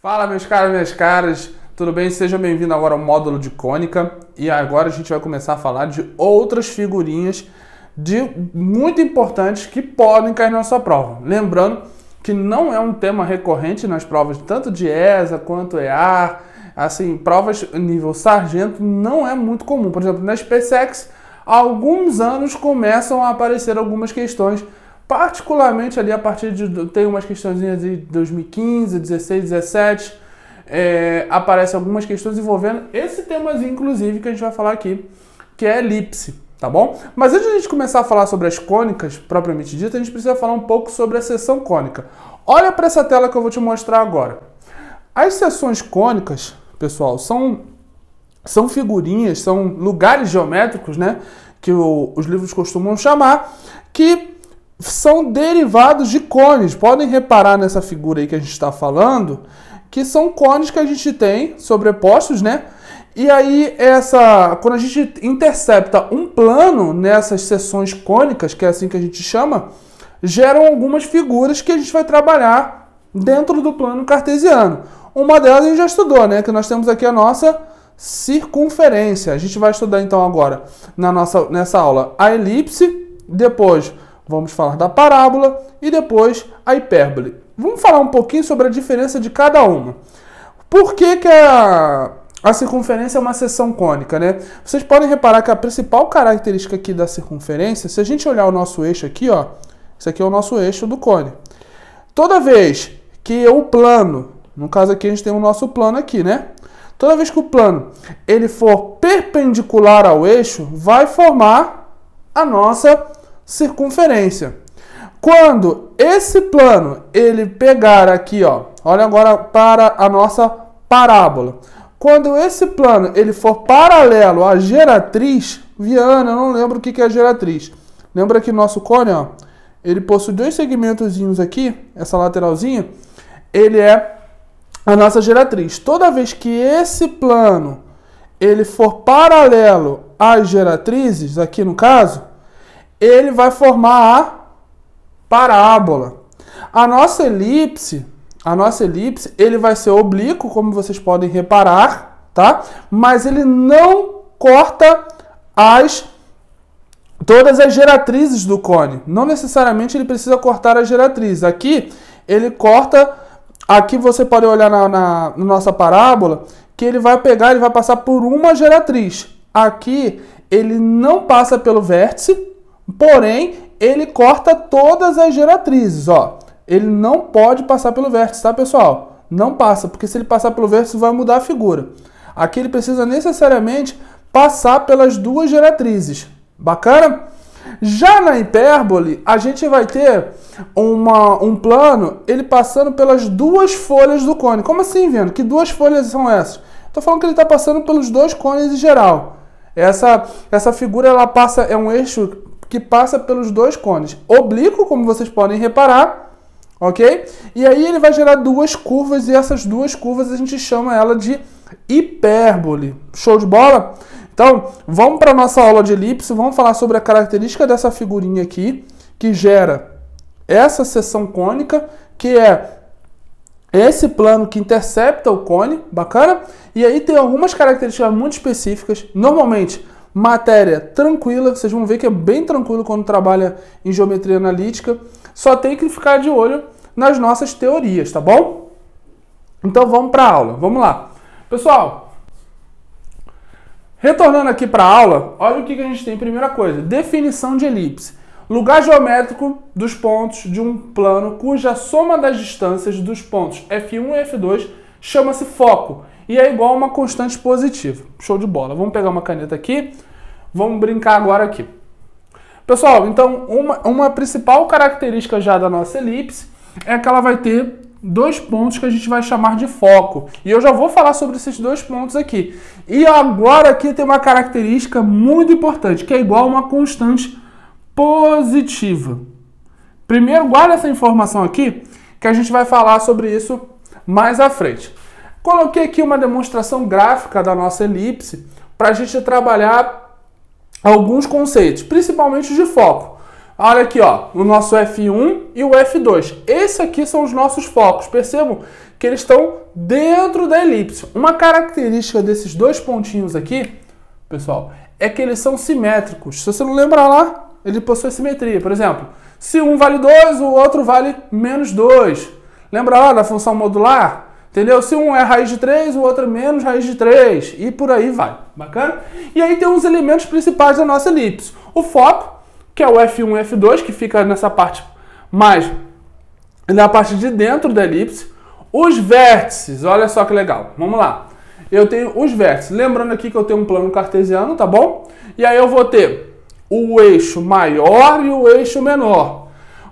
Fala, meus caros, minhas caras, tudo bem? Sejam bem-vindos agora ao módulo de cônica e agora a gente vai começar a falar de outras figurinhas muito importantes que podem cair na sua prova. Lembrando que não é um tema recorrente nas provas tanto de ESA quanto EAR, assim, provas nível sargento não é muito comum. Por exemplo, na SpaceX, há alguns anos começam a aparecer algumas questões, particularmente ali a partir de, tem umas questõezinhas de 2015, 16, 17, aparecem algumas questões envolvendo esse temazinho, inclusive, que a gente vai falar aqui, que é elipse, tá bom? Mas antes de a gente começar a falar sobre as cônicas, propriamente dita, a gente precisa falar um pouco sobre a seção cônica. Olha para essa tela que eu vou te mostrar agora. As seções cônicas, pessoal, são figurinhas, são lugares geométricos, né, que os livros costumam chamar, que são derivados de cones. Podem reparar nessa figura aí que a gente está falando, que são cones que a gente tem sobrepostos, né? E aí, quando a gente intercepta um plano nessas seções cônicas, que é assim que a gente chama, geram algumas figuras que a gente vai trabalhar dentro do plano cartesiano. Uma delas a gente já estudou, né? Que nós temos aqui a nossa circunferência. A gente vai estudar então agora, nessa aula, a elipse, depois vamos falar da parábola e depois a hipérbole. Vamos falar um pouquinho sobre a diferença de cada uma. Por que a circunferência é uma seção cônica, né? Vocês podem reparar que a principal característica aqui da circunferência, se a gente olhar o nosso eixo aqui, ó, esse aqui é o nosso eixo do cone. Toda vez que o plano, no caso aqui a gente tem o nosso plano aqui, né? Toda vez que o plano ele for perpendicular ao eixo, vai formar a nossa circunferência. Quando esse plano ele pegar aqui, ó, olha agora para a nossa parábola. Quando esse plano ele for paralelo à geratriz, Viana, eu não lembro o que é a geratriz. Lembra que o nosso cone, ó, ele possui dois segmentozinhos aqui, essa lateralzinha, ele é a nossa geratriz. Toda vez que esse plano ele for paralelo às geratrizes, aqui no caso, ele vai formar a parábola. A nossa elipse, ele vai ser oblíquo, como vocês podem reparar, tá? Mas ele não corta todas as geratrizes do cone. Não necessariamente ele precisa cortar as geratrizes. Aqui, ele corta. Aqui você pode olhar na nossa parábola, que ele vai pegar, ele vai passar por uma geratriz. Aqui, ele não passa pelo vértice, porém, ele corta todas as geratrizes, ó. Ele não pode passar pelo vértice, tá, pessoal? Não passa, porque se ele passar pelo vértice, vai mudar a figura. Aqui ele precisa necessariamente passar pelas duas geratrizes. Bacana? Já na hipérbole, a gente vai ter um plano, ele passando pelas duas folhas do cone. Como assim, vendo? Que duas folhas são essas? Estou falando que ele está passando pelos dois cones em geral. Essa figura, ela passa, é um eixo que passa pelos dois cones. Oblíquo, como vocês podem reparar, ok? E aí ele vai gerar duas curvas, e essas duas curvas a gente chama ela de hipérbole. Show de bola? Então, vamos para a nossa aula de elipse, vamos falar sobre a característica dessa figurinha aqui, que gera essa seção cônica, que é esse plano que intercepta o cone, bacana? E aí tem algumas características muito específicas, normalmente matéria tranquila, vocês vão ver que é bem tranquilo quando trabalha em geometria analítica, só tem que ficar de olho nas nossas teorias, tá bom? Então vamos para a aula, vamos lá. Pessoal, retornando aqui para a aula, olha o que a gente tem. Primeira coisa, definição de elipse. Lugar geométrico dos pontos de um plano cuja soma das distâncias dos pontos F1 e F2 chama-se foco e é igual a uma constante positiva. Show de bola. Vamos pegar uma caneta aqui, vamos brincar agora aqui. Pessoal, então uma principal característica já da nossa elipse é que ela vai ter dois pontos que a gente vai chamar de foco. E eu já vou falar sobre esses dois pontos aqui. E agora aqui tem uma característica muito importante, que é igual a uma constante positiva. Primeiro, guarda essa informação aqui, que a gente vai falar sobre isso mais à frente. Coloquei aqui uma demonstração gráfica da nossa elipse para a gente trabalhar alguns conceitos, principalmente de foco. Olha aqui, ó, o nosso F1 e o F2. Esses aqui são os nossos focos. Percebam que eles estão dentro da elipse. Uma característica desses dois pontinhos aqui, pessoal, é que eles são simétricos. Se você não lembrar lá, ele possui simetria. Por exemplo, se um vale 2, o outro vale menos 2. Lembra lá da função modular? Entendeu? Se um é raiz de 3, o outro é menos raiz de 3. E por aí vai. Bacana? E aí tem os elementos principais da nossa elipse. O foco, que é o F1 e F2, que fica nessa parte mais na parte de dentro da elipse. Os vértices, olha só que legal. Vamos lá. Eu tenho os vértices. Lembrando aqui que eu tenho um plano cartesiano, tá bom? E aí eu vou ter o eixo maior e o eixo menor.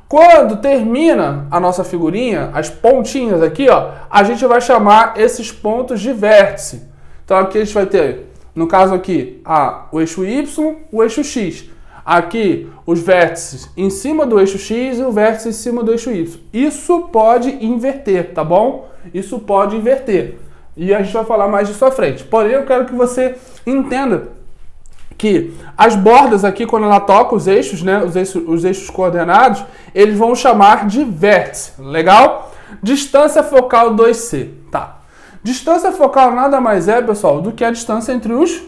Quando termina a nossa figurinha, as pontinhas aqui, ó, a gente vai chamar esses pontos de vértice. Então aqui a gente vai ter, no caso aqui, o eixo Y, o eixo X. Aqui os vértices em cima do eixo X e o vértice em cima do eixo Y. Isso pode inverter, tá bom? Isso pode inverter. E a gente vai falar mais disso à frente. Porém, eu quero que você entenda que as bordas aqui, quando ela toca os eixos, né, os eixos coordenados, eles vão chamar de vértice. Legal? Distância focal 2C. Tá. Distância focal nada mais é, pessoal, do que a distância entre os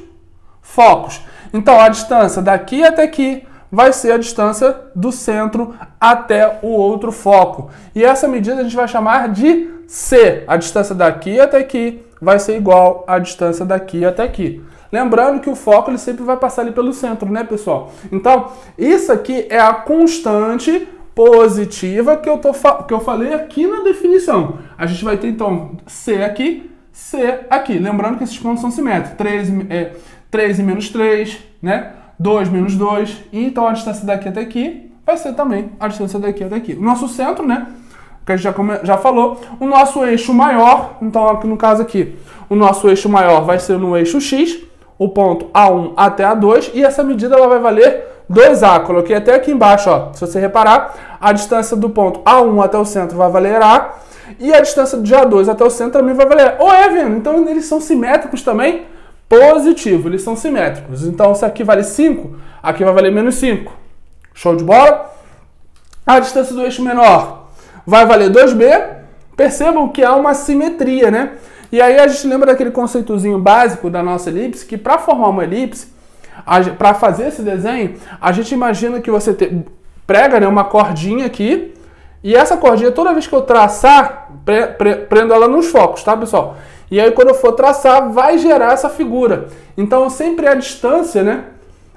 focos. Então, a distância daqui até aqui vai ser a distância do centro até o outro foco. E essa medida a gente vai chamar de C. A distância daqui até aqui vai ser igual à distância daqui até aqui. Lembrando que o foco ele sempre vai passar ali pelo centro, né, pessoal? Então, isso aqui é a constante positiva que eu falei aqui na definição. A gente vai ter, então, C aqui. Lembrando que esses pontos são simétricos. 3 e menos 3, né? 2 menos 2. E, então, a distância daqui até aqui vai ser também a distância daqui até aqui. O nosso centro, né? Que a gente já falou. O nosso eixo maior, então, aqui no caso aqui, o nosso eixo maior vai ser no eixo X, o ponto A1 até A2, e essa medida ela vai valer 2A. Coloquei até aqui embaixo, ó. Se você reparar, a distância do ponto A1 até o centro vai valer A, e a distância de A2 até o centro também vai valer A. Ou é, vendo? Então eles são simétricos também. Positivo, eles são simétricos. Então se aqui vale 5, aqui vai valer menos 5. Show de bola? A distância do eixo menor vai valer 2B. Percebam que há uma simetria, né? E aí a gente lembra daquele conceitozinho básico da nossa elipse, que para formar uma elipse, para fazer esse desenho, a gente imagina que você prega, né, uma cordinha aqui, e essa cordinha, toda vez que eu traçar, prendo ela nos focos, tá, pessoal? E aí quando eu for traçar, vai gerar essa figura. Então sempre a distância, né,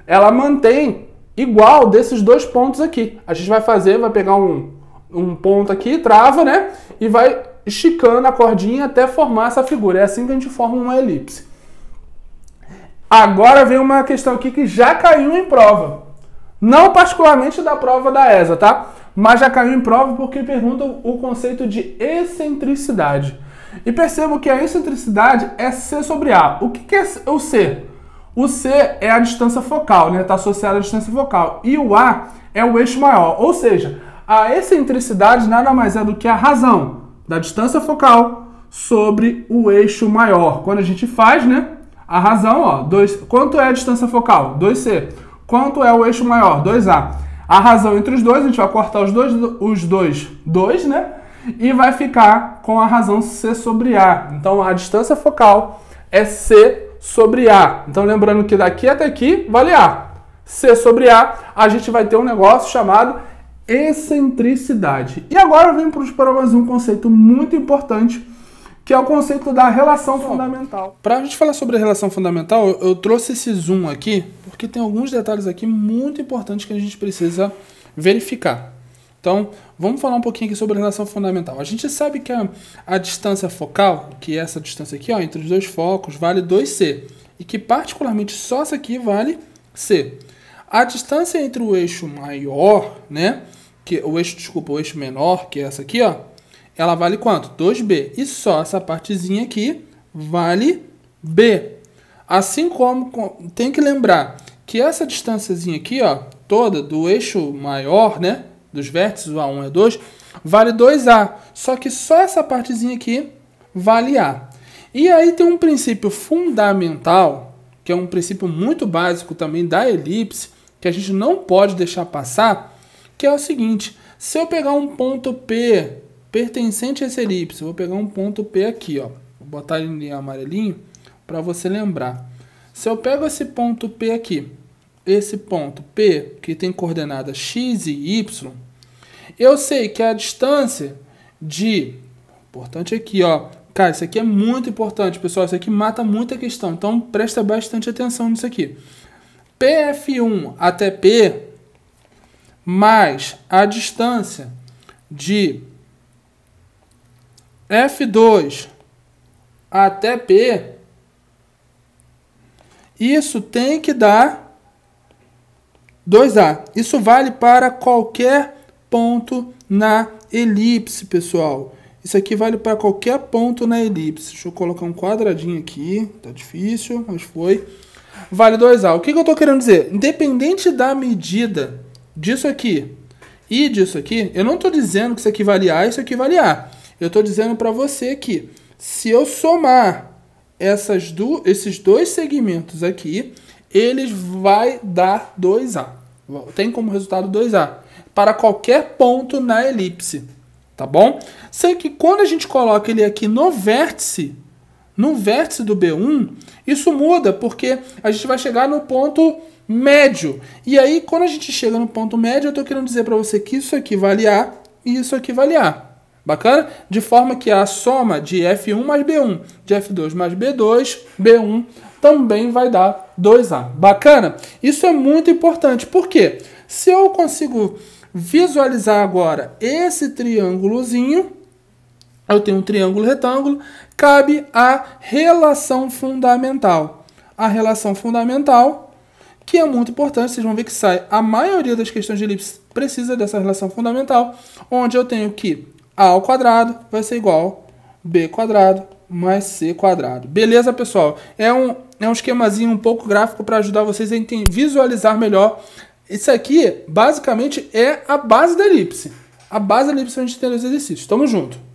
ela mantém igual desses dois pontos aqui. A gente vai pegar um ponto aqui, trava, né, e vai esticando a cordinha até formar essa figura. É assim que a gente forma uma elipse. Agora vem uma questão aqui que já caiu em prova. Não particularmente da prova da ESA, tá? Mas já caiu em prova porque pergunta o conceito de excentricidade. E percebam que a excentricidade é C sobre A. O que é o C? O C é a distância focal, né? Está associado à distância focal. E o A é o eixo maior. Ou seja, a excentricidade nada mais é do que a razão da distância focal sobre o eixo maior. Quando a gente faz, né, a razão, ó, quanto é a distância focal? 2C. Quanto é o eixo maior? 2A. A razão entre os dois, a gente vai cortar os dois, né, e vai ficar com a razão C sobre A. Então, a distância focal é C sobre A. Então, lembrando que daqui até aqui vale A. C sobre A, a gente vai ter um negócio chamado excentricidade. E agora vem para mais um conceito muito importante, que é o conceito da relação fundamental. Para a gente falar sobre a relação fundamental, eu trouxe esse zoom aqui, porque tem alguns detalhes aqui muito importantes que a gente precisa verificar. Então, vamos falar um pouquinho aqui sobre a relação fundamental. A gente sabe que a distância focal, que é essa distância aqui, ó, entre os dois focos, vale 2C. E que particularmente só essa aqui vale C. A distância entre o eixo maior, né? O eixo menor, que é essa aqui, ó, ela vale quanto? 2B. E só essa partezinha aqui vale B. Assim como tem que lembrar que essa distânciazinha aqui, ó, toda do eixo maior, né, dos vértices, o A1 e o A2, vale 2A. Só que só essa partezinha aqui vale A. E aí tem um princípio fundamental, que é um princípio muito básico também da elipse, que a gente não pode deixar passar, que é o seguinte: se eu pegar um ponto P pertencente a essa elipse, vou pegar um ponto P aqui, ó, vou botar ele em amarelinho para você lembrar. Se eu pego esse ponto P aqui, esse ponto P que tem coordenadas x e y, eu sei que a distância de... Importante aqui, ó. Cara, isso aqui é muito importante, pessoal. Isso aqui mata muita questão. Então, presta bastante atenção nisso aqui. PF1 até P mais a distância de F2 até P, isso tem que dar 2A. Isso vale para qualquer ponto na elipse, pessoal. Isso aqui vale para qualquer ponto na elipse. Deixa eu colocar um quadradinho aqui. Tá difícil, mas foi. Vale 2A. O que eu estou querendo dizer? Independente da medida disso aqui e disso aqui, eu não estou dizendo que isso aqui vale A e isso aqui vale A. Eu estou dizendo para você que se eu somar esses dois segmentos aqui, eles vai dar 2A. Tem como resultado 2A. Para qualquer ponto na elipse. Tá bom? Sei que quando a gente coloca ele aqui no vértice do B1, isso muda, porque a gente vai chegar no ponto médio. E aí, quando a gente chega no ponto médio, eu estou querendo dizer para você que isso aqui vale A e isso aqui vale A. Bacana? De forma que a soma de F1 mais B1, de F2 mais B2, B1, também vai dar 2A. Bacana? Isso é muito importante. Por quê? Se eu consigo visualizar agora esse triângulozinho, eu tenho um triângulo retângulo, cabe a relação fundamental. A relação fundamental, que é muito importante, vocês vão ver que sai. A maioria das questões de elipse precisa dessa relação fundamental, onde eu tenho que A ao quadrado vai ser igual a B quadrado mais C quadrado. Beleza, pessoal? É um esquemazinho um pouco gráfico para ajudar vocês a visualizar melhor. Isso aqui, basicamente, é a base da elipse. A base da elipse para a gente ter os exercícios. Tamo junto!